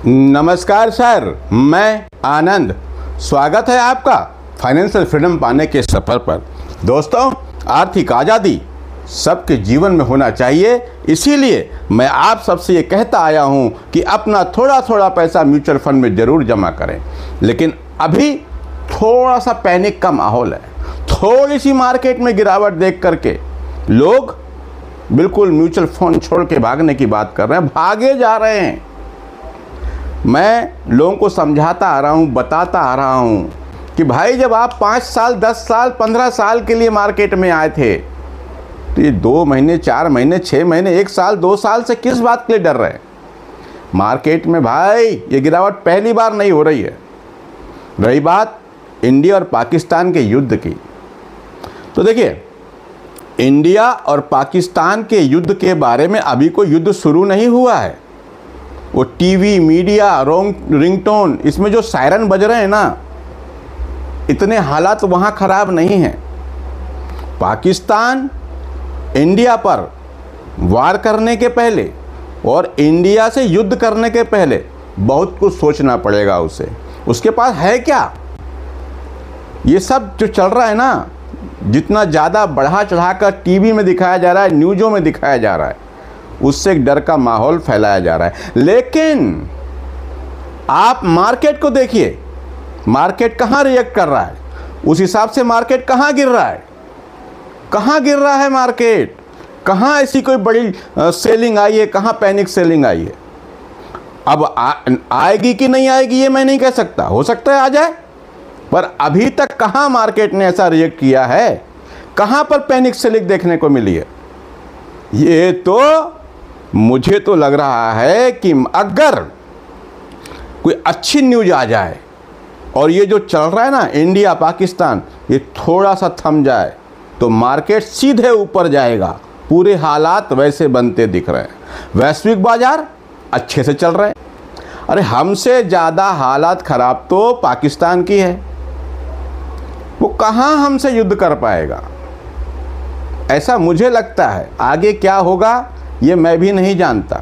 नमस्कार सर, मैं आनंद। स्वागत है आपका फाइनेंशियल फ्रीडम पाने के सफ़र पर। दोस्तों, आर्थिक आज़ादी सबके जीवन में होना चाहिए, इसीलिए मैं आप सबसे ये कहता आया हूँ कि अपना थोड़ा थोड़ा पैसा म्यूचुअल फंड में ज़रूर जमा करें। लेकिन अभी थोड़ा सा पैनिक का माहौल है। थोड़ी सी मार्केट में गिरावट देख करके लोग बिल्कुल म्यूचुअल फंड छोड़ के भागने की बात कर रहे हैं, भागे जा रहे हैं। मैं लोगों को समझाता आ रहा हूँ, बताता आ रहा हूँ कि भाई, जब आप 5 साल 10 साल 15 साल के लिए मार्केट में आए थे तो ये 2 महीने 4 महीने 6 महीने 1 साल 2 साल से किस बात के लिए डर रहे हैं? मार्केट में भाई ये गिरावट पहली बार नहीं हो रही है। रही बात इंडिया और पाकिस्तान के युद्ध की, तो देखिए, इंडिया और पाकिस्तान के युद्ध के बारे में अभी कोई युद्ध शुरू नहीं हुआ है। वो टीवी, मीडिया, रिंगटोन, इसमें जो सायरन बज रहे हैं ना, इतने हालात वहाँ ख़राब नहीं हैं। पाकिस्तान इंडिया पर वार करने के पहले और इंडिया से युद्ध करने के पहले बहुत कुछ सोचना पड़ेगा उसे। उसके पास है क्या? ये सब जो चल रहा है ना, जितना ज़्यादा बढ़ा चढ़ा कर टीवी में दिखाया जा रहा है, न्यूज़ों में दिखाया जा रहा है, उससे एक डर का माहौल फैलाया जा रहा है। लेकिन आप मार्केट को देखिए, मार्केट कहाँ रिएक्ट कर रहा है, उस हिसाब से मार्केट कहाँ गिर रहा है। कहाँ गिर रहा है मार्केट? कहाँ ऐसी कोई बड़ी सेलिंग आई है? कहाँ पैनिक सेलिंग आई है? अब आएगी कि नहीं आएगी ये मैं नहीं कह सकता, हो सकता है आ जाए, पर अभी तक कहाँ मार्केट ने ऐसा रिएक्ट किया है? कहाँ पर पैनिक सेलिंग देखने को मिली है? ये तो मुझे तो लग रहा है कि अगर कोई अच्छी न्यूज़ आ जाए और ये जो चल रहा है ना इंडिया पाकिस्तान, ये थोड़ा सा थम जाए तो मार्केट सीधे ऊपर जाएगा। पूरे हालात वैसे बनते दिख रहे हैं। वैश्विक बाजार अच्छे से चल रहे हैं। अरे, हमसे ज़्यादा हालात ख़राब तो पाकिस्तान की है। वो कहाँ हमसे युद्ध कर पाएगा, ऐसा मुझे लगता है। आगे क्या होगा ये मैं भी नहीं जानता,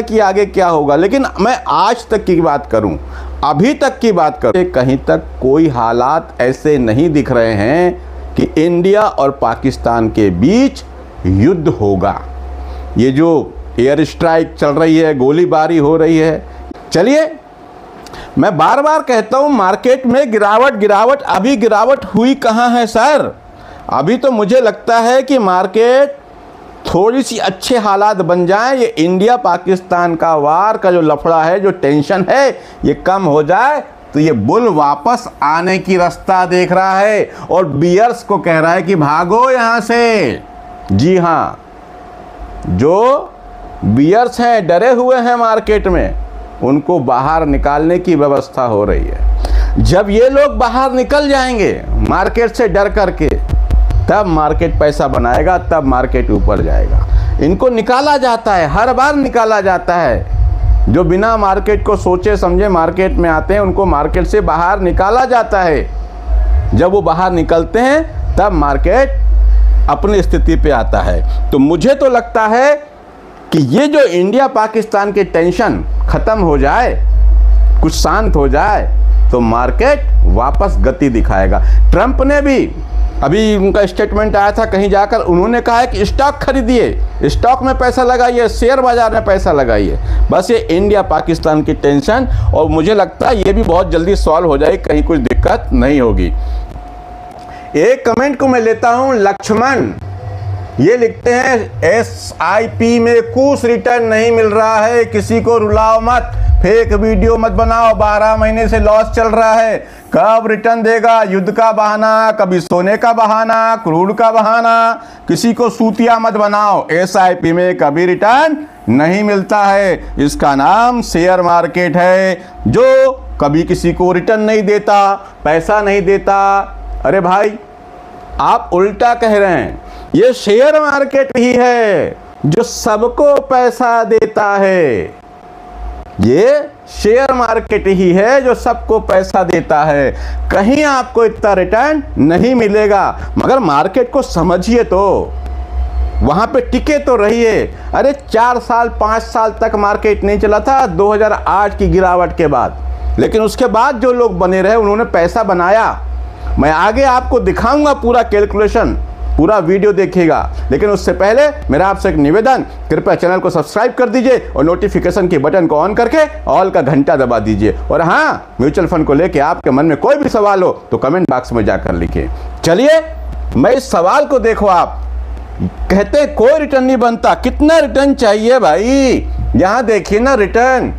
कि आगे क्या होगा। लेकिन मैं आज तक की बात करूं, अभी तक की बात करूं, कहीं तक कोई हालात ऐसे नहीं दिख रहे हैं कि इंडिया और पाकिस्तान के बीच युद्ध होगा। ये जो एयर स्ट्राइक चल रही है, गोलीबारी हो रही है, चलिए, मैं बार बार कहता हूं मार्केट में गिरावट अभी गिरावट हुई कहाँ है सर? अभी तो मुझे लगता है कि मार्केट थोड़ी सी अच्छे हालात बन जाएं, ये इंडिया पाकिस्तान का वार का जो लफड़ा है, जो टेंशन है, ये कम हो जाए तो ये बुल वापस आने की रास्ता देख रहा है और बियर्स को कह रहा है कि भागो यहाँ से। जी हाँ, जो बियर्स हैं, डरे हुए हैं मार्केट में, उनको बाहर निकालने की व्यवस्था हो रही है। जब ये लोग बाहर निकल जाएंगे मार्केट से डर करके, तब मार्केट पैसा बनाएगा, तब मार्केट ऊपर जाएगा। इनको निकाला जाता है, हर बार निकाला जाता है। जो बिना मार्केट को सोचे समझे मार्केट में आते हैं, उनको मार्केट से बाहर निकाला जाता है। जब वो बाहर निकलते हैं तब मार्केट अपनी स्थिति पे आता है। तो मुझे तो लगता है कि ये जो इंडिया पाकिस्तान की टेंशन ख़त्म हो जाए, कुछ शांत हो जाए, तो मार्केट वापस गति दिखाएगा। ट्रंप ने भी अभी उनका स्टेटमेंट आया था, कहीं जाकर उन्होंने कहा है कि स्टॉक खरीदिए, स्टॉक में पैसा लगाइए, शेयर बाजार में पैसा लगाइए। बस ये इंडिया पाकिस्तान की टेंशन, और मुझे लगता है ये भी बहुत जल्दी सॉल्व हो जाएगी, कहीं कुछ दिक्कत नहीं होगी। एक कमेंट को मैं लेता हूं, लक्ष्मण ये लिखते हैं, SIP में कुछ रिटर्न नहीं मिल रहा है, किसी को रुलाओ मत, फेक वीडियो मत बनाओ, 12 महीने से लॉस चल रहा है, कब रिटर्न देगा? युद्ध का बहाना, कभी सोने का बहाना, क्रूड का बहाना, किसी को सूतिया मत बनाओ। SIP में कभी रिटर्न नहीं मिलता है। इसका नाम शेयर मार्केट है, जो कभी किसी को रिटर्न नहीं देता, पैसा नहीं देता। अरे भाई, आप उल्टा कह रहे हैं। ये शेयर मार्केट ही है जो सबको पैसा देता है। ये शेयर मार्केट ही है जो सबको पैसा देता है। कहीं आपको इतना रिटर्न नहीं मिलेगा। मगर मार्केट को समझिए तो, वहां पे टिके तो रहिए। अरे 4 साल 5 साल तक मार्केट नहीं चला था 2008 की गिरावट के बाद, लेकिन उसके बाद जो लोग बने रहे उन्होंने पैसा बनाया। मैं आगे आपको दिखाऊंगा पूरा कैलकुलेशन, पूरा वीडियो देखिएगा। लेकिन उससे पहले मेरा आपसे एक निवेदन, कृपया चैनल को सब्सक्राइब कर दीजिए और नोटिफिकेशन के बटन को ऑन करके ऑल का घंटा दबा दीजिए। और हाँ, म्यूचुअल फंड को लेके आपके मन में कोई भी सवाल हो तो कमेंट बॉक्स में जाकर लिखिए। चलिए, मैं इस सवाल को देखो। आप कहते हैं कोई रिटर्न नहीं बनता, कितना रिटर्न चाहिए भाई? यहां देखिए ना रिटर्न,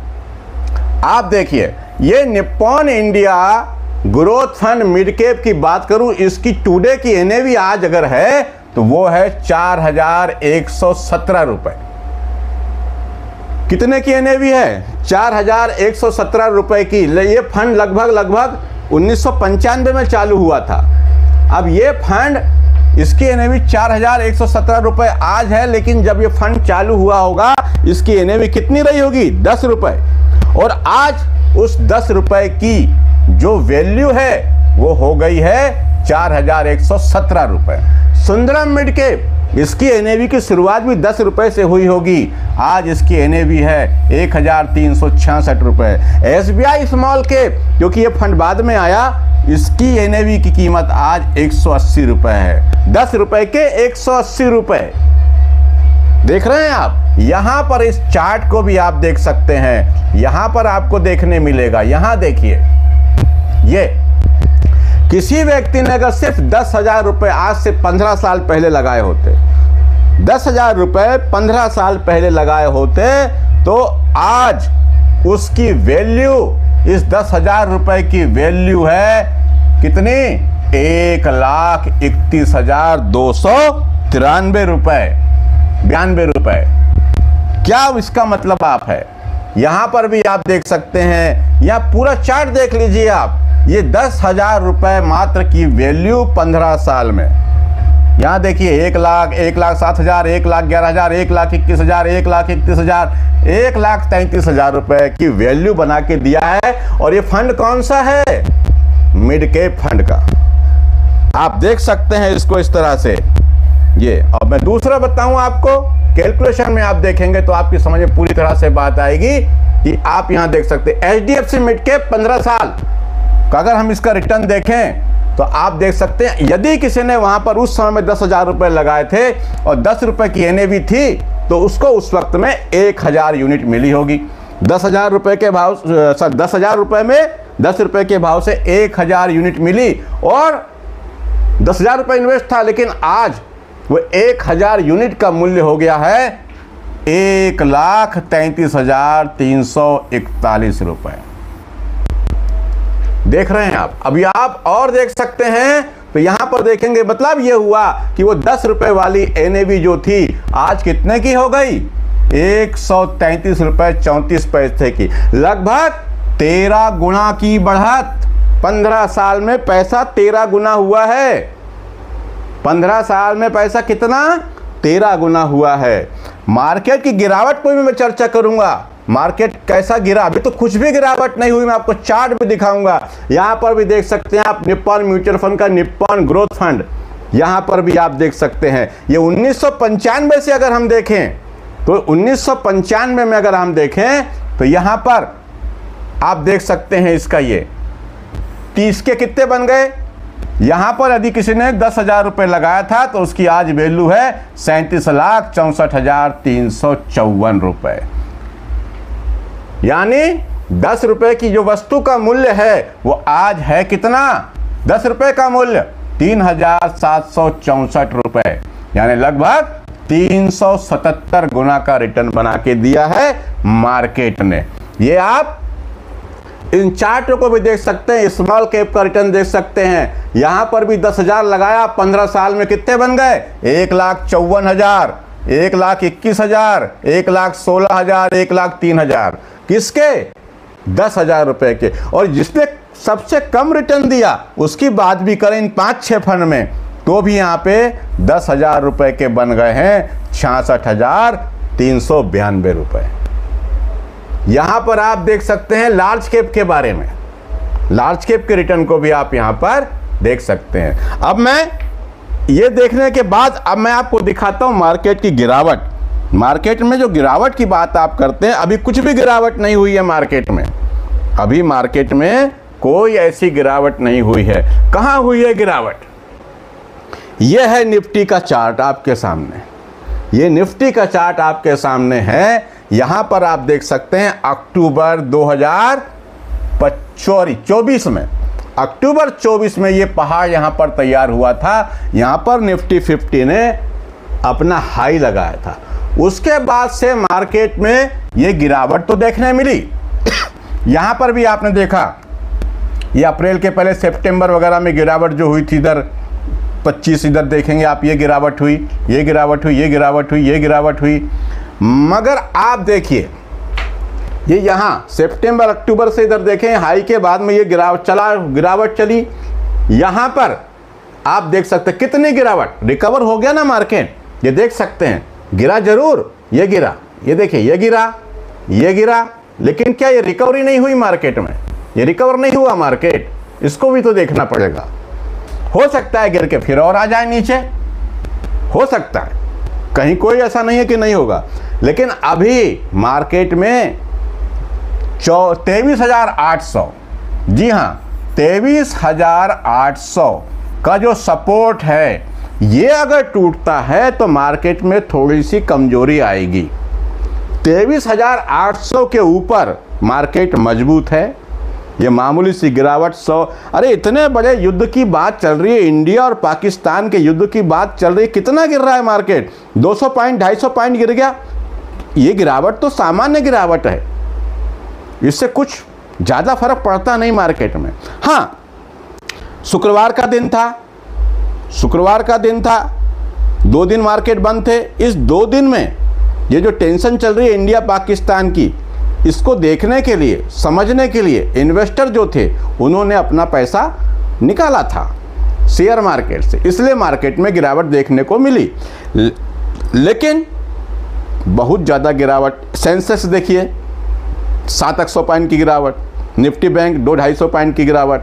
आप देखिए, ये Nippon India growth fund mid cap की बात करूं, इसकी टुडे की एनएवी आज अगर है तो वो है 4117 रुपए। कितने की एनएवी है? 4117 रुपए की। ये फंड लगभग 1995 में चालू हुआ था। अब ये फंड, इसकी एनएवी 4117 रुपए आज है, लेकिन जब ये फंड चालू हुआ होगा इसकी एनएवी कितनी रही होगी? 10 रुपए। और आज उस 10 रुपए की जो वैल्यू है वो हो गई है 4117 रुपए। सुंदरम मिड कैप, इसकी एनएवी की शुरुआत भी 10 रुपए से हुई होगी, आज इसकी एनएवी है 1366 रुपए। एसबीआई स्मॉल कैप, क्योंकि ये फंड बाद में आया, इसकी एनएवी की कीमत आज 180 रुपए है। 10 रुपए के 180 रुपए। देख रहे हैं आप? यहां पर इस चार्ट को भी आप देख सकते हैं, यहां पर आपको देखने मिलेगा। यहां देखिए, ये किसी व्यक्ति ने अगर सिर्फ 10,000 रुपए आज से 15 साल पहले लगाए होते, 10,000 रुपए 15 साल पहले लगाए होते, तो आज उसकी वैल्यू, इस 10,000 रुपए की वैल्यू है कितनी? 1,31,293 रुपए, 92 रुपए। क्या इसका मतलब आप है? यहां पर भी आप देख सकते हैं, यहां पूरा चार्ट देख लीजिए आप। ये 10,000 रुपए मात्र की वैल्यू 15 साल में। यहां देखिए 1 लाख, 1,07,000, 1,11,000, 1,21,000, 1,31,000, 1,33,000 रुपए की वैल्यू बना के दिया है। और ये फंड कौन सा है? मिड कैप फंड का। आप देख सकते हैं इसको इस तरह से। ये अब मैं दूसरा बताऊं आपको, कैलकुलेशन में आप देखेंगे तो आपकी समझ में पूरी तरह से बात आएगी कि आप यहां देख सकते हैं एचडीएफसी मिड कैप 15 साल का अगर हम इसका रिटर्न देखें तो आप देख सकते हैं, यदि किसी ने वहां पर उस समय में 10,000 रुपए लगाए थे और 10 रुपए की एनएवी थी, तो उसको उस वक्त में 1,000 यूनिट मिली होगी। 10,000 रुपए के भाव, 10,000 रुपए में 10 रुपए के भाव से 1,000 यूनिट मिली और 10,000 रुपए इन्वेस्ट था, लेकिन आज वो 1,000 यूनिट का मूल्य हो गया है 1,33,341 रुपए। देख रहे हैं आप? अभी आप और देख सकते हैं, तो यहां पर देखेंगे, मतलब ये हुआ कि वो 10 रुपए वाली एनएवी जो थी आज कितने की हो गई? 133 रुपए 34 पैसे की। लगभग 13 गुना की बढ़त। 15 साल में पैसा 13 गुना हुआ है। 15 साल में पैसा कितना? 13 गुना हुआ है। मार्केट की गिरावट पर भी मैं चर्चा करूंगा, मार्केट कैसा गिरा। अभी तो कुछ भी गिरावट नहीं हुई, मैं आपको चार्ट भी दिखाऊंगा। यहां पर भी देख सकते हैं आप, निप्पॉन म्यूचुअल फंड का निप्पॉन ग्रोथ फंड, यहां पर भी आप देख सकते हैं। ये 1995 से अगर हम देखें तो 1995 में अगर हम देखें तो यहां पर आप देख सकते हैं इसका ये 30 के कितने बन गए। यहां पर यदि किसी ने 10,000 रुपए लगाया था तो उसकी आज वैल्यू है 37,64,354 रुपए। यानी 10 रुपए की जो वस्तु का मूल्य है वो आज है कितना? 10 रुपए का मूल्य 3,764 रुपए, यानी लगभग 377 गुना का रिटर्न बना के दिया है मार्केट ने। ये आप इन चार्टों को भी देख सकते हैं, स्मॉल कैप का रिटर्न देख सकते हैं। यहां पर भी 10,000 लगाया, 15 साल में कितने बन गए? 1,54,000, 1,21,000, 1,16,000, 1,03,000। किसके? 10,000 रुपए के। और जिसने सबसे कम रिटर्न दिया उसकी बात भी करें इन 5-6 फंड में, तो भी यहाँ पे 10,000 रुपए के बन गए हैं 66,392 रुपए। यहां पर आप देख सकते हैं लार्ज कैप के बारे में, लार्ज कैप के रिटर्न को भी आप यहां पर देख सकते हैं। अब मैं ये देखने के बाद अब मैं आपको दिखाता हूं मार्केट की गिरावट। मार्केट में जो गिरावट की बात आप करते हैं, अभी कुछ भी गिरावट नहीं हुई है मार्केट में। अभी मार्केट में कोई ऐसी गिरावट नहीं हुई है। कहां हुई है गिरावट? यह है निफ्टी का चार्ट आपके सामने। ये निफ्टी का चार्ट आपके सामने है। यहां पर आप देख सकते हैं अक्टूबर 2024 में, अक्टूबर 24 में ये पहाड़ यहां पर तैयार हुआ था। यहां पर निफ्टी 50 ने अपना हाई लगाया था। उसके बाद से मार्केट में ये गिरावट तो देखने मिली। यहां पर भी आपने देखा, ये अप्रैल के पहले सितंबर वगैरह में गिरावट जो हुई थी, इधर 25 इधर देखेंगे आप, ये गिरावट हुई, ये गिरावट हुई, ये गिरावट हुई, ये गिरावट हुई। मगर आप देखिए, ये यहाँ सितंबर अक्टूबर से इधर देखें, हाई के बाद में ये गिरावट चली। यहाँ पर आप देख सकते हैं कितनी गिरावट, रिकवर हो गया ना मार्केट। ये देख सकते हैं, गिरा जरूर, ये गिरा, ये देखिए, ये गिरा, ये गिरा, लेकिन क्या ये रिकवरी नहीं हुई मार्केट में? ये रिकवर नहीं हुआ मार्केट, इसको भी तो देखना पड़ेगा। हो सकता है गिर के फिर और आ जाए नीचे, हो सकता है, कहीं कोई ऐसा नहीं है कि नहीं होगा। लेकिन अभी मार्केट में 23,800, जी हाँ 23,800 का जो सपोर्ट है, ये अगर टूटता है तो मार्केट में थोड़ी सी कमजोरी आएगी। 23,800 के ऊपर मार्केट मजबूत है। ये मामूली सी गिरावट 100, अरे इतने बड़े युद्ध की बात चल रही है, इंडिया और पाकिस्तान के युद्ध की बात चल रही है, कितना गिर रहा है मार्केट? 200 पॉइंट 250 पॉइंट गिर गया। ये गिरावट तो सामान्य गिरावट है, इससे कुछ ज़्यादा फर्क पड़ता नहीं मार्केट में। हाँ, शुक्रवार का दिन था, शुक्रवार का दिन था, 2 दिन मार्केट बंद थे। इस 2 दिन में ये जो टेंशन चल रही है इंडिया पाकिस्तान की, इसको देखने के लिए, समझने के लिए इन्वेस्टर जो थे उन्होंने अपना पैसा निकाला था शेयर मार्केट से, इसलिए मार्केट में गिरावट देखने को मिली। लेकिन बहुत ज़्यादा गिरावट, सेंसेक्स देखिए 700 पॉइंट की गिरावट, निफ्टी बैंक 200-250 पॉइंट की गिरावट।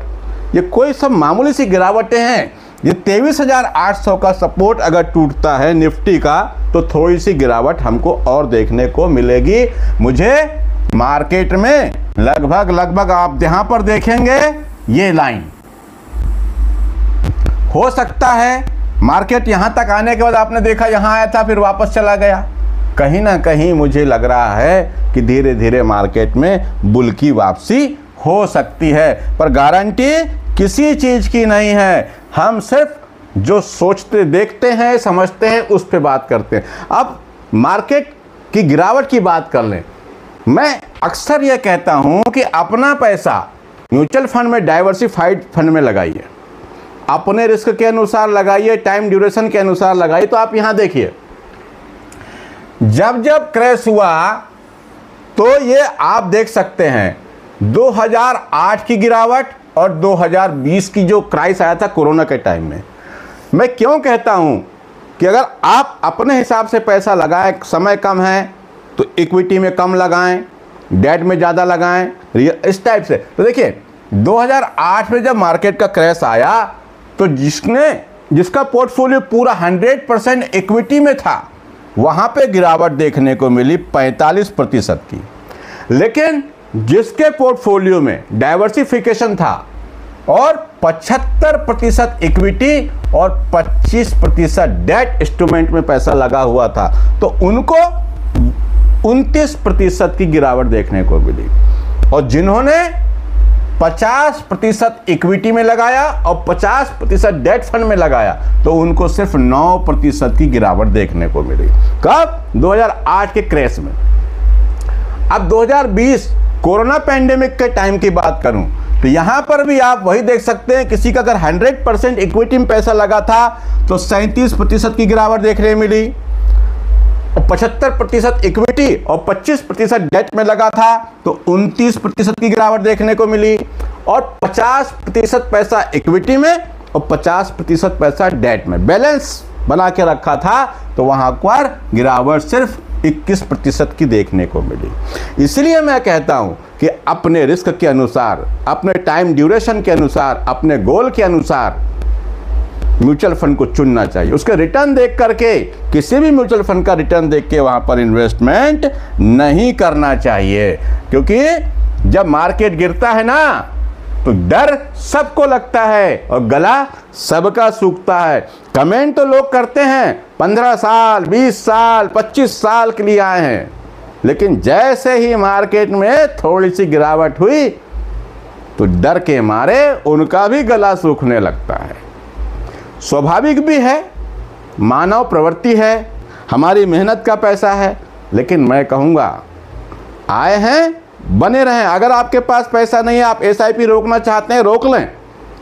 ये कोई सब मामूली सी गिरावटें हैं। ये 23,800 का सपोर्ट अगर टूटता है निफ्टी का, तो थोड़ी सी गिरावट हमको और देखने को मिलेगी। मुझे मार्केट में लगभग आप यहां पर देखेंगे ये लाइन, हो सकता है मार्केट यहां तक आने के बाद आपने देखा यहां आया था फिर वापस चला गया। कहीं ना कहीं मुझे लग रहा है कि धीरे धीरे मार्केट में बुल की वापसी हो सकती है, पर गारंटी किसी चीज की नहीं है। हम सिर्फ जो सोचते, देखते हैं, समझते हैं, उस पे बात करते हैं। अब मार्केट की गिरावट की बात कर लें। मैं अक्सर यह कहता हूं कि अपना पैसा म्यूचुअल फंड में, डाइवर्सिफाइड फंड में लगाइए, अपने रिस्क के अनुसार लगाइए, टाइम ड्यूरेशन के अनुसार लगाइए। तो आप यहां देखिए, जब जब क्रैश हुआ तो ये आप देख सकते हैं 2008 की गिरावट और 2020 की जो क्राइस आया था कोरोना के टाइम में। मैं क्यों कहता हूं कि अगर आप अपने हिसाब से पैसा लगाएं, समय कम है तो इक्विटी में कम लगाएं, डेट में ज़्यादा लगाएं, इस टाइप से। तो देखिए 2008 में जब मार्केट का क्रैश आया तो जिसका पोर्टफोलियो पूरा 100% इक्विटी में था, वहाँ पे गिरावट देखने को मिली 45% की। लेकिन जिसके पोर्टफोलियो में डाइवर्सिफिकेशन था और 75% इक्विटी और 25% डेट इंस्ट्रूमेंट में पैसा लगा हुआ था, तो उनको 29% की गिरावट देखने को मिली। और जिन्होंने 50% इक्विटी में लगाया और 50% डेट फंड में लगाया, तो उनको सिर्फ 9% की गिरावट देखने को मिली। कब? 2008 के क्रैश में। अब 2020 कोरोना पैंडेमिक के टाइम की बात करूं तो यहां पर भी आप वही देख सकते हैं, किसी का अगर 100% इक्विटी में पैसा लगा था तो 37% की गिरावट देखने मिली, और 75% इक्विटी और 25% डेट में लगा था तो 29% की गिरावट देखने को मिली, और 50% पैसा इक्विटी में और 50% पैसा डेट में बैलेंस बना के रखा था, तो वहां पर गिरावट सिर्फ 21% की देखने को मिली। इसलिए मैं कहता हूं कि अपने रिस्क के अनुसार, अपने टाइम ड्यूरेशन के अनुसार, अपने गोल के अनुसार म्यूचुअल फंड को चुनना चाहिए। उसके रिटर्न देख करके, किसी भी म्यूचुअल फंड का रिटर्न देख के वहां पर इन्वेस्टमेंट नहीं करना चाहिए, क्योंकि जब मार्केट गिरता है ना तो डर सबको लगता है और गला सबका सूखता है। कमेंट तो लोग करते हैं 15 साल 20 साल 25 साल के लिए आए हैं, लेकिन जैसे ही मार्केट में थोड़ी सी गिरावट हुई तो डर के मारे उनका भी गला सूखने लगता है। स्वाभाविक भी है, मानव प्रवृत्ति है, हमारी मेहनत का पैसा है। लेकिन मैं कहूँगा आए हैं बने रहें। अगर आपके पास पैसा नहीं है, आप SIP रोकना चाहते हैं रोक लें,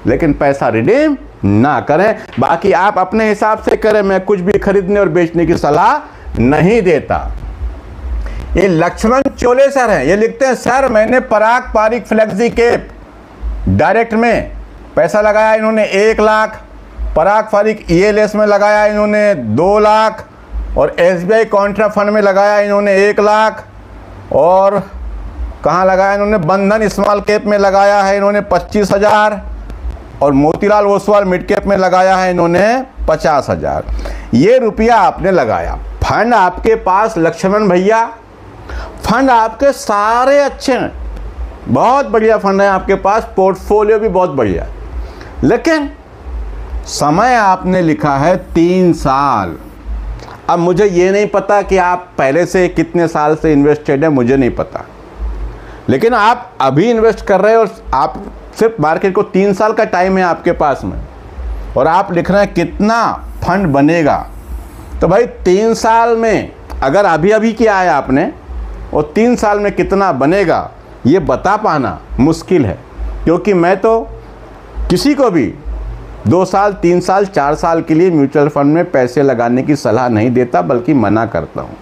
लेकिन पैसा रिडीम ना करें। बाकी आप अपने हिसाब से करें, मैं कुछ भी खरीदने और बेचने की सलाह नहीं देता। ये लक्ष्मण चोले सर हैं, ये लिखते हैं सर मैंने पराग पारिक फ्लेक्सी कैप डायरेक्ट में पैसा लगाया इन्होंने 1 लाख, पराग पारिक ELS में लगाया इन्होंने 2 लाख, और SBI कॉन्ट्रा फंड में लगाया इन्होंने 1 लाख, और कहाँ लगाया इन्होंने बंधन स्मॉल कैप में लगाया है इन्होंने 25,000, और मोतीलाल ओसवाल मिड कैप में लगाया है इन्होंने 50,000। ये रुपया आपने लगाया। फंड आपके पास लक्ष्मण भैया, फंड आपके सारे अच्छे हैं, बहुत बढ़िया फंड है आपके पास, पोर्टफोलियो भी बहुत बढ़िया, लेकिन समय आपने लिखा है 3 साल। अब मुझे ये नहीं पता कि आप पहले से कितने साल से इन्वेस्टेड है, मुझे नहीं पता, लेकिन आप अभी इन्वेस्ट कर रहे हो और आप सिर्फ मार्केट को 3 साल का टाइम है आपके पास में, और आप लिख रहे हैं कितना फंड बनेगा। तो भाई 3 साल में अगर अभी अभी किया है आपने और 3 साल में कितना बनेगा ये बता पाना मुश्किल है, क्योंकि मैं तो किसी को भी 2 साल 3 साल 4 साल के लिए म्यूचुअल फंड में पैसे लगाने की सलाह नहीं देता, बल्कि मना करता हूँ।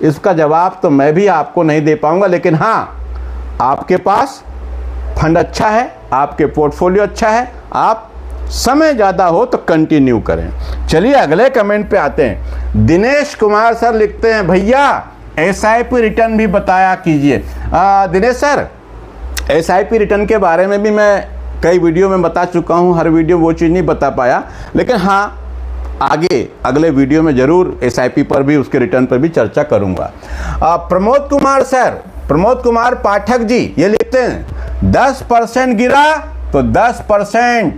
इसका जवाब तो मैं भी आपको नहीं दे पाऊँगा, लेकिन हाँ आपके पास फंड अच्छा है, आपके पोर्टफोलियो अच्छा है, आप समय ज़्यादा हो तो कंटिन्यू करें। चलिए अगले कमेंट पे आते हैं। दिनेश कुमार सर लिखते हैं भैया SIP रिटर्न भी बताया कीजिए। दिनेश सर SIP रिटर्न के बारे में भी मैं कई वीडियो में बता चुका हूं, हर वीडियो वो चीज़ नहीं बता पाया, लेकिन हाँ आगे अगले वीडियो में ज़रूर SIP पर भी, उसके रिटर्न पर भी चर्चा करूंगा। प्रमोद कुमार सर, प्रमोद कुमार पाठक जी ये लिखते हैं 10% गिरा तो 10%,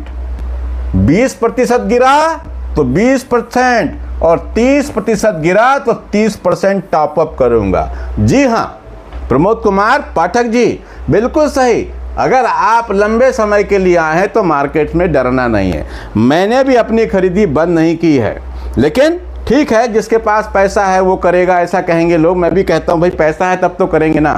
20% गिरा तो 20%, और 30% गिरा तो 30% टॉपअप करूंगा। जी हाँ प्रमोद कुमार पाठक जी बिल्कुल सही। अगर आप लंबे समय के लिए आए हैं तो मार्केट में डरना नहीं है। मैंने भी अपनी खरीदी बंद नहीं की है, लेकिन ठीक है जिसके पास पैसा है वो करेगा, ऐसा कहेंगे लोग। मैं भी कहता हूँ भाई पैसा है तब तो करेंगे ना,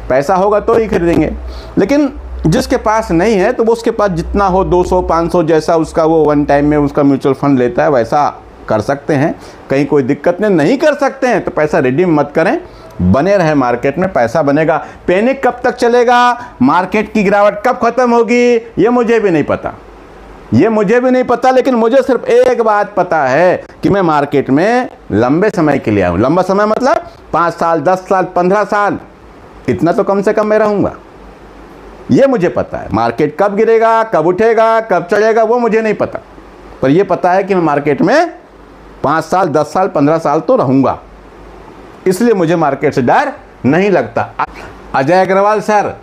पैसा होगा तो ही खरीदेंगे। लेकिन जिसके पास नहीं है तो वो उसके पास जितना हो 200 500 जैसा उसका वो वन टाइम में उसका म्यूचुअल फंड लेता है वैसा कर सकते हैं, कहीं कोई दिक्कत नहीं कर सकते हैं तो पैसा रिडीम मत करें, बने रहे मार्केट में, पैसा बनेगा। पैनिक कब तक चलेगा, मार्केट की गिरावट कब खत्म होगी ये मुझे भी नहीं पता, ये मुझे भी नहीं पता, लेकिन मुझे सिर्फ एक बात पता है कि मैं मार्केट में लंबे समय के लिए आऊँ। लंबा समय मतलब 5 साल 10 साल 15 साल, इतना तो कम से कम मैं रहूँगा, ये मुझे पता है। मार्केट कब गिरेगा, कब उठेगा, कब चढ़ेगा वो मुझे नहीं पता, पर ये पता है कि मैं मार्केट में 5 साल 10 साल 15 साल तो रहूँगा, इसलिए मुझे मार्केट से डर नहीं लगता। Ajay Agrawal sir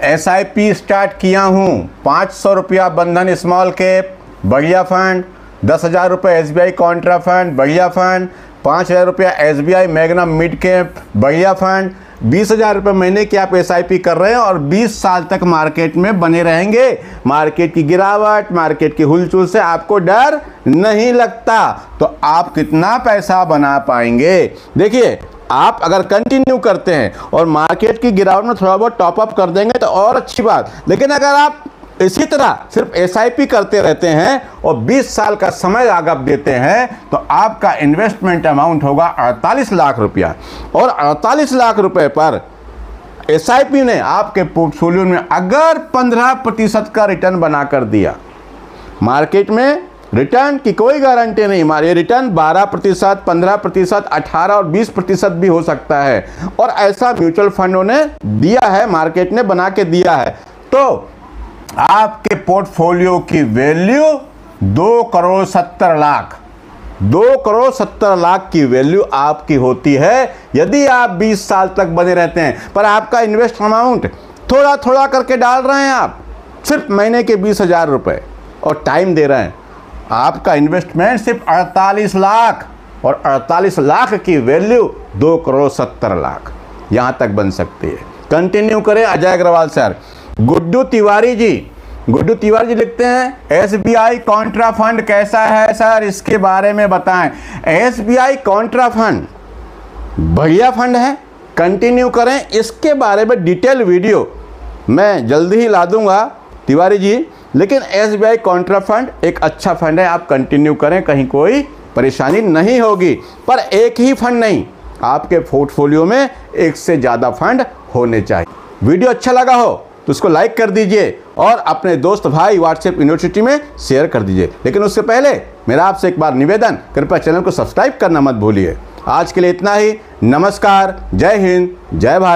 SIP start किया हूँ, 500 रुपया बंधन स्मॉल कैप बढ़िया फंड, 10,000 रुपये SBI कॉन्ट्रा फंड बढ़िया फंड, 5,000 रुपया SBI मैग्नम मिड कैप बढ़िया फंड, 20,000 रुपये महीने की आप SIP कर रहे हैं और 20 साल तक मार्केट में बने रहेंगे। मार्केट की गिरावट, मार्केट की हुलचुल से आपको डर नहीं लगता, तो आप कितना पैसा बना पाएंगे। देखिए आप अगर कंटिन्यू करते हैं और मार्केट की गिरावट में थोड़ा बहुत टॉपअप कर देंगे तो और अच्छी बात, लेकिन अगर आप इसी तरह सिर्फ SIP करते रहते हैं और 20 साल का समय आगप देते हैं तो आपका इन्वेस्टमेंट अमाउंट होगा 48 लाख रुपया, और 48 लाख रुपए पर SIP ने आपके पोर्टफोलियो में अगर 15% का रिटर्न बनाकर दिया, मार्केट में रिटर्न की कोई गारंटी नहीं, हमारे रिटर्न 12%, 15%, 18 और 20% भी हो सकता है, और ऐसा म्यूचुअल फंडों ने दिया है, मार्केट ने बना के दिया है, तो आपके पोर्टफोलियो की वैल्यू 2 करोड़ 70 लाख, 2 करोड़ 70 लाख की वैल्यू आपकी होती है यदि आप 20 साल तक बने रहते हैं। पर आपका इन्वेस्ट अमाउंट थोड़ा थोड़ा करके डाल रहे हैं आप, सिर्फ महीने के 20,000 रुपये, और टाइम दे रहे हैं। आपका इन्वेस्टमेंट सिर्फ 48 लाख, और 48 लाख की वैल्यू 2 करोड़ 70 लाख यहाँ तक बन सकती है। कंटिन्यू करें अजय अग्रवाल सर। गुड्डू तिवारी जी लिखते हैं SBI कॉन्ट्रा फंड कैसा है सर, इसके बारे में बताएं। SBI कॉन्ट्रा फंड बढ़िया फंड है, कंटिन्यू करें। इसके बारे में डिटेल वीडियो मैं जल्दी ही ला दूंगा तिवारी जी, लेकिन SBI कॉन्ट्रा फंड एक अच्छा फंड है, आप कंटिन्यू करें, कहीं कोई परेशानी नहीं होगी। पर एक ही फंड नहीं, आपके पोर्टफोलियो में एक से ज़्यादा फंड होने चाहिए। वीडियो अच्छा लगा हो तो उसको लाइक कर दीजिए और अपने दोस्त भाई व्हाट्सएप यूनिवर्सिटी में शेयर कर दीजिए। लेकिन उससे पहले मेरा आपसे एक बार निवेदन, कृपया चैनल को सब्सक्राइब करना मत भूलिए। आज के लिए इतना ही। नमस्कार, जय हिंद, जय भारत।